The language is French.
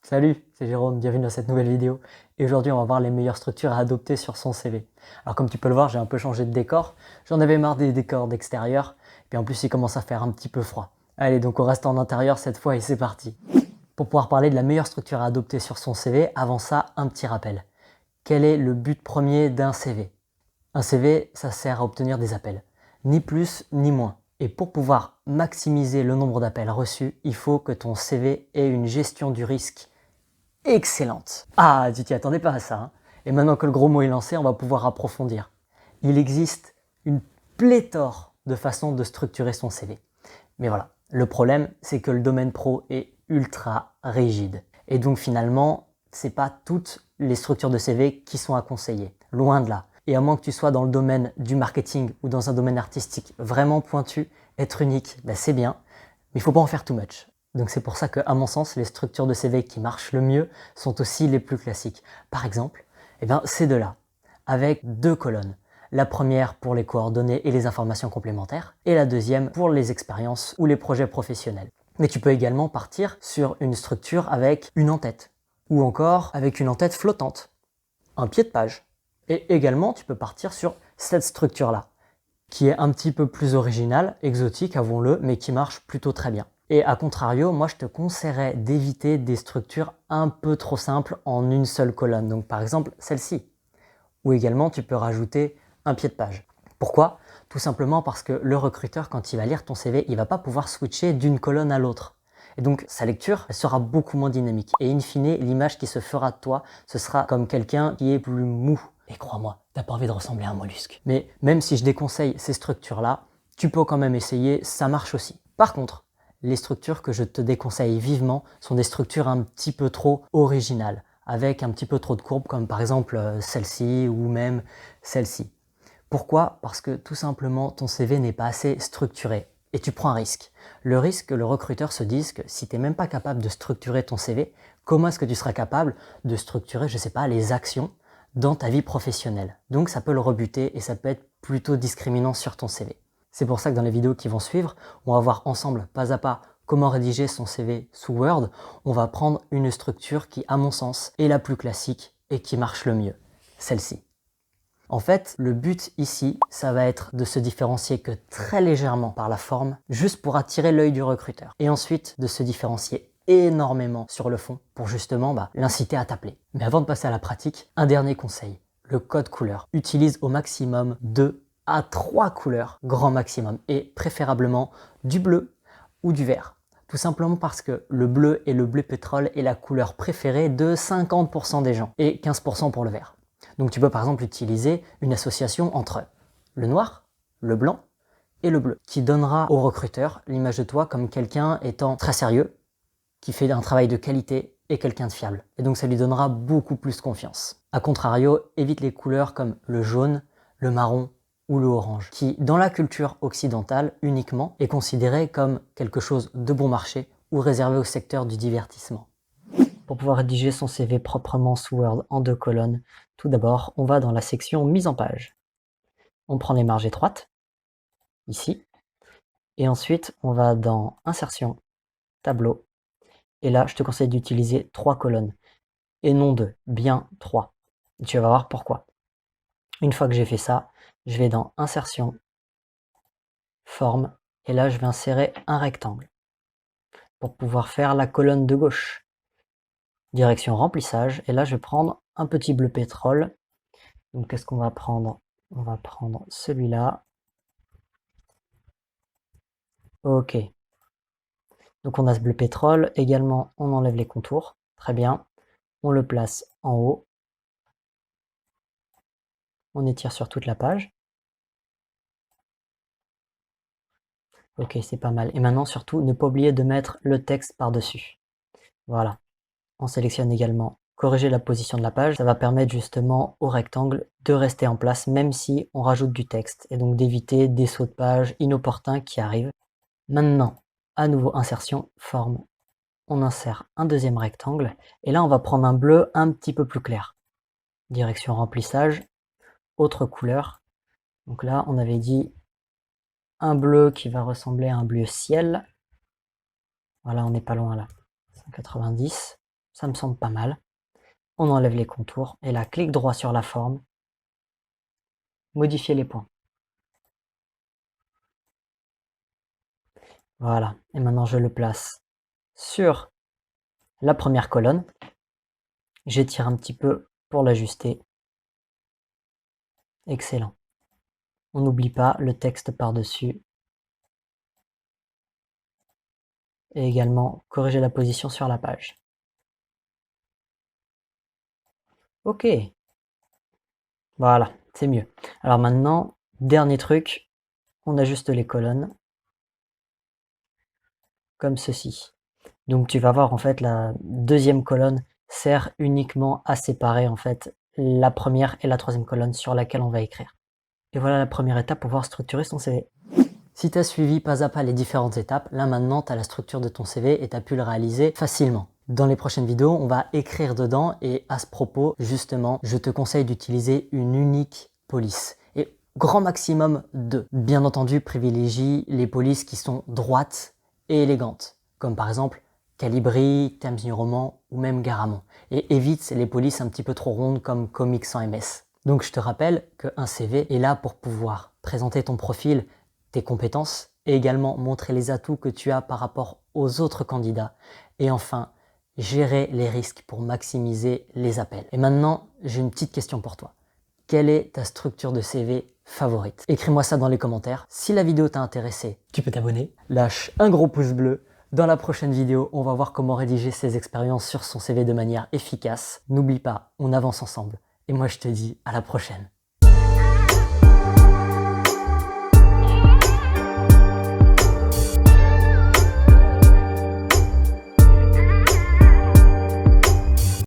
Salut, c'est Jérôme, bienvenue dans cette nouvelle vidéo. Et aujourd'hui, on va voir les meilleures structures à adopter sur son CV. Alors comme tu peux le voir, j'ai un peu changé de décor. J'en avais marre des décors d'extérieur. Et puis en plus, il commence à faire un petit peu froid. Allez, donc on reste en intérieur cette fois et c'est parti. Pour pouvoir parler de la meilleure structure à adopter sur son CV, avant ça, un petit rappel. Quel est le but premier d'un CV? Un CV, ça sert à obtenir des appels. Ni plus, ni moins. Et pour pouvoir maximiser le nombre d'appels reçus, il faut que ton CV ait une gestion du risque excellente. Ah, tu t'y attendais pas à ça, hein. Et maintenant que le gros mot est lancé, on va pouvoir approfondir. Il existe une pléthore de façons de structurer son CV. Mais voilà, le problème, c'est que le domaine pro est ultra rigide. Et donc finalement, c'est pas toutes les structures de CV qui sont à conseiller. Loin de là. Et à moins que tu sois dans le domaine du marketing ou dans un domaine artistique vraiment pointu, être unique, ben c'est bien, mais il faut pas en faire too much. Donc c'est pour ça que, à mon sens, les structures de CV qui marchent le mieux sont aussi les plus classiques. Par exemple, ces deux-là, avec deux colonnes. La première pour les coordonnées et les informations complémentaires, et la deuxième pour les expériences ou les projets professionnels. Mais tu peux également partir sur une structure avec une en-tête, ou encore avec une en-tête flottante, un pied de page. Et également, tu peux partir sur cette structure-là, qui est un petit peu plus originale, exotique, avouons-le, mais qui marche plutôt très bien. Et à contrario, moi je te conseillerais d'éviter des structures un peu trop simples en une seule colonne. Donc par exemple celle-ci. Ou également tu peux rajouter un pied de page. Pourquoi? Tout simplement parce que le recruteur, quand il va lire ton CV, il ne va pas pouvoir switcher d'une colonne à l'autre. Et donc sa lecture sera beaucoup moins dynamique. Et in fine, l'image qui se fera de toi, ce sera comme quelqu'un qui est plus mou. Et crois-moi, t'as pas envie de ressembler à un mollusque. Mais même si je déconseille ces structures-là, tu peux quand même essayer, ça marche aussi. Par contre, les structures que je te déconseille vivement sont des structures un petit peu trop originales, avec un petit peu trop de courbes, comme par exemple celle-ci ou même celle-ci. Pourquoi? Parce que tout simplement, ton CV n'est pas assez structuré. Et tu prends un risque. Le risque que le recruteur se dise que si tu n'es même pas capable de structurer ton CV, comment est-ce que tu seras capable de structurer, je ne sais pas, les actions dans ta vie professionnelle? Donc ça peut le rebuter et ça peut être plutôt discriminant sur ton CV. C'est pour ça que dans les vidéos qui vont suivre, on va voir ensemble, pas à pas, comment rédiger son CV sous Word. On va prendre une structure qui, à mon sens, est la plus classique et qui marche le mieux, celle-ci. En fait, le but ici, ça va être de se différencier que très légèrement par la forme, juste pour attirer l'œil du recruteur. Et ensuite, de se différencier énormément sur le fond pour justement l'inciter à t'appeler. Mais avant de passer à la pratique, un dernier conseil, le code couleur. Utilise au maximum 2 à 3 couleurs, grand maximum, et préférablement du bleu ou du vert. Tout simplement parce que le bleu et le bleu pétrole est la couleur préférée de 50% des gens et 15% pour le vert. Donc tu peux par exemple utiliser une association entre le noir, le blanc et le bleu, qui donnera au recruteur l'image de toi comme quelqu'un étant très sérieux, qui fait un travail de qualité et quelqu'un de fiable. Et donc ça lui donnera beaucoup plus confiance. A contrario, évite les couleurs comme le jaune, le marron ou le orange, qui dans la culture occidentale uniquement est considéré comme quelque chose de bon marché ou réservé au secteur du divertissement. Pour pouvoir rédiger son CV proprement sous Word en 2 colonnes, tout d'abord, on va dans la section mise en page. On prend les marges étroites, ici, et ensuite on va dans Insertion, Tableau, et là je te conseille d'utiliser 3 colonnes, et non 2, bien 3. Et tu vas voir pourquoi. Une fois que j'ai fait ça, je vais dans Insertion, Forme, et là je vais insérer un rectangle, pour pouvoir faire la colonne de gauche. Direction remplissage, et là je vais prendre un petit bleu pétrole. Donc qu'est-ce qu'on va prendre? On va prendre celui-là. Ok. Donc on a ce bleu pétrole. Également, on enlève les contours. Très bien. On le place en haut. On étire sur toute la page. Ok, c'est pas mal. Et maintenant, surtout, ne pas oublier de mettre le texte par-dessus. Voilà. On sélectionne également corriger la position de la page. Ça va permettre justement au rectangle de rester en place, même si on rajoute du texte. Et donc d'éviter des sauts de page inopportuns qui arrivent. Maintenant, à nouveau insertion, forme. On insère un deuxième rectangle. Et là, on va prendre un bleu un petit peu plus clair. Direction remplissage, autre couleur. Donc là, on avait dit un bleu qui va ressembler à un bleu ciel. Voilà, on n'est pas loin là. 190, ça me semble pas mal. On enlève les contours et là, clic droit sur la forme, modifier les points. Voilà, et maintenant je le place sur la première colonne. J'étire un petit peu pour l'ajuster. Excellent. On n'oublie pas le texte par-dessus. Et également corriger la position sur la page. Ok. Voilà, c'est mieux. Alors maintenant, dernier truc, on ajuste les colonnes. Comme ceci. Donc tu vas voir en fait la deuxième colonne sert uniquement à séparer en fait la première et la troisième colonne sur laquelle on va écrire. Et voilà la première étape pour pouvoir structurer son CV. Si tu as suivi pas à pas les différentes étapes, là maintenant tu as la structure de ton CV et tu as pu le réaliser facilement. Dans les prochaines vidéos, on va écrire dedans et à ce propos, justement, je te conseille d'utiliser une unique police. Et grand maximum 2. Bien entendu, privilégie les polices qui sont droites et élégantes, comme par exemple Calibri, Times New Roman ou même Garamond. Et évite les polices un petit peu trop rondes comme Comics sans MS. Donc je te rappelle qu'un CV est là pour pouvoir présenter ton profil, tes compétences et également montrer les atouts que tu as par rapport aux autres candidats. Et enfin, gérer les risques pour maximiser les appels. Et maintenant, j'ai une petite question pour toi. Quelle est ta structure de CV favorite? Écris-moi ça dans les commentaires. Si la vidéo t'a intéressé, tu peux t'abonner. Lâche un gros pouce bleu. Dans la prochaine vidéo, on va voir comment rédiger ses expériences sur son CV de manière efficace. N'oublie pas, on avance ensemble. Et moi, je te dis à la prochaine.